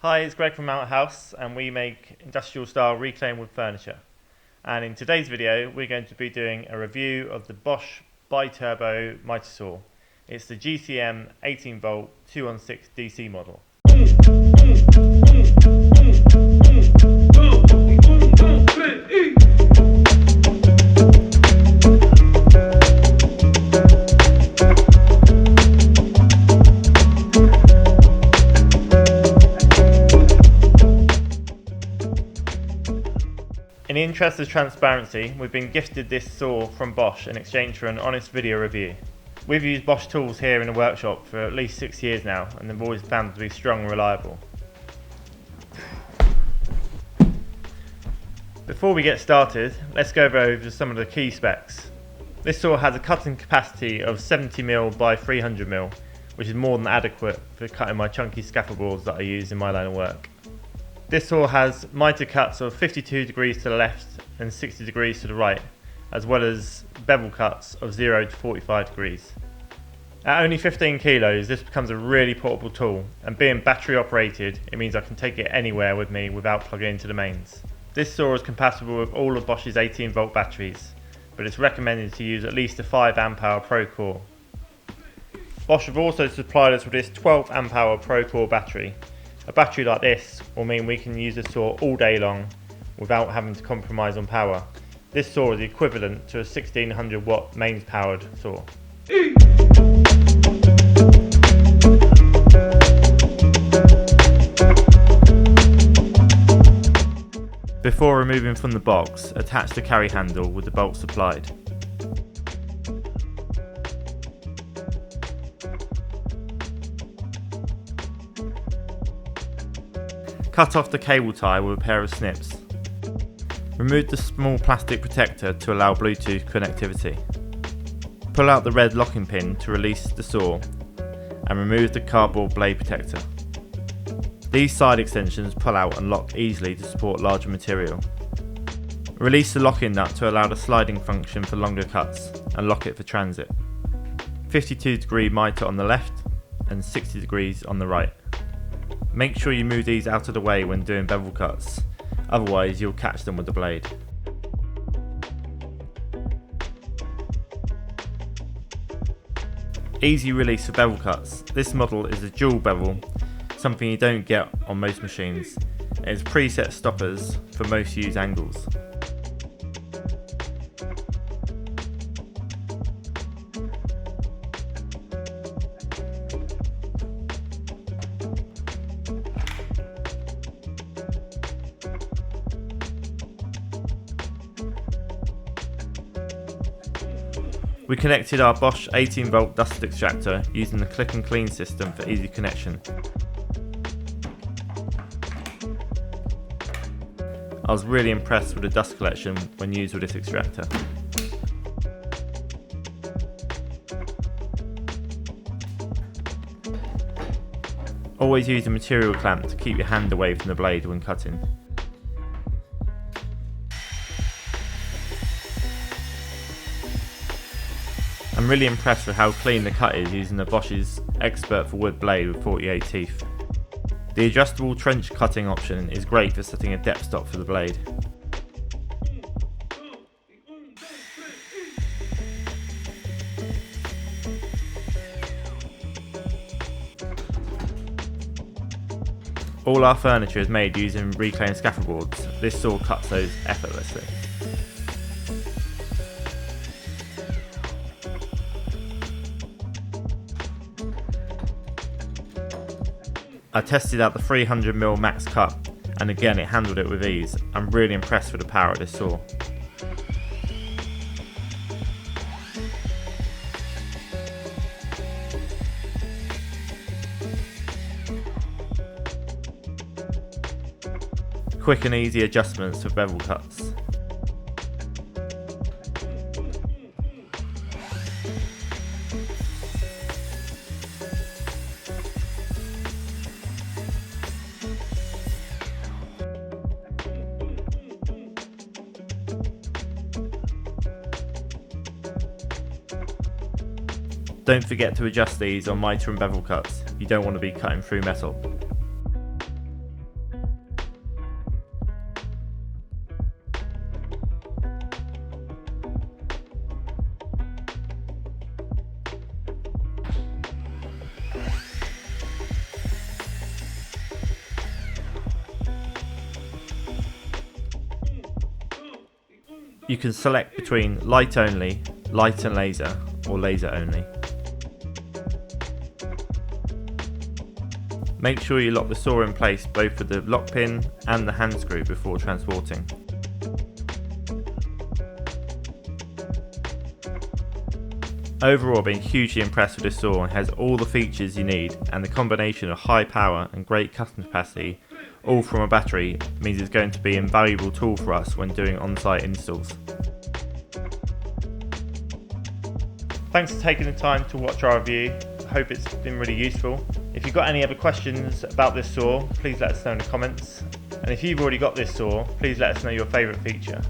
Hi, it's Greg from Mount House, and we make industrial style reclaimed wood furniture. And in today's video we're going to be doing a review of the Bosch Biturbo Mitre saw. It's the GCM 18 volt 216 DC model. In the interest of transparency, we've been gifted this saw from Bosch in exchange for an honest video review. We've used Bosch tools here in the workshop for at least 6 years now, and they've always found them to be strong and reliable. Before we get started, let's go over some of the key specs. This saw has a cutting capacity of 70mm by 300mm, which is more than adequate for cutting my chunky scaffold boards that I use in my line of work. This saw has mitre cuts of 52 degrees to the left and 60 degrees to the right, as well as bevel cuts of 0 to 45 degrees. At only 15 kilos, this becomes a really portable tool, and being battery operated, it means I can take it anywhere with me without plugging into the mains. This saw is compatible with all of Bosch's 18 volt batteries, but it's recommended to use at least a 5 amp hour Pro Core. Bosch have also supplied us with this 12 amp hour Pro Core battery. A battery like this will mean we can use the saw all day long without having to compromise on power. This saw is equivalent to a 1600 watt mains powered saw. Before removing from the box, attach the carry handle with the bolt supplied. Cut off the cable tie with a pair of snips. Remove the small plastic protector to allow Bluetooth connectivity. Pull out the red locking pin to release the saw and remove the cardboard blade protector. These side extensions pull out and lock easily to support larger material. Release the locking nut to allow the sliding function for longer cuts and lock it for transit. 52 degree mitre on the left and 60 degrees on the right. Make sure you move these out of the way when doing bevel cuts, otherwise you'll catch them with the blade. Easy release for bevel cuts. This model is a dual bevel, something you don't get on most machines. It has preset stoppers for most used angles. We connected our Bosch 18 volt dust extractor using the click and clean system for easy connection. I was really impressed with the dust collection when used with this extractor. Always use a material clamp to keep your hand away from the blade when cutting. I'm really impressed with how clean the cut is using the Bosch's Expert for Wood blade with 48 teeth. The adjustable trench cutting option is great for setting a depth stop for the blade. All our furniture is made using reclaimed scaffold boards. This saw cuts those effortlessly. I tested out the 300mm max cut, and again it handled it with ease. I'm really impressed with the power of this saw. Quick and easy adjustments for bevel cuts. Don't forget to adjust these on mitre and bevel cuts, you don't want to be cutting through metal. You can select between light only, light and laser, or laser only. Make sure you lock the saw in place both with the lock pin and the hand screw before transporting. Overall, I've been hugely impressed with this saw and has all the features you need, and the combination of high power and great cutting capacity, all from a battery, means it's going to be an invaluable tool for us when doing on-site installs. Thanks for taking the time to watch our review. I hope it's been really useful. If you've got any other questions about this saw, please let us know in the comments. And if you've already got this saw, please let us know your favourite feature.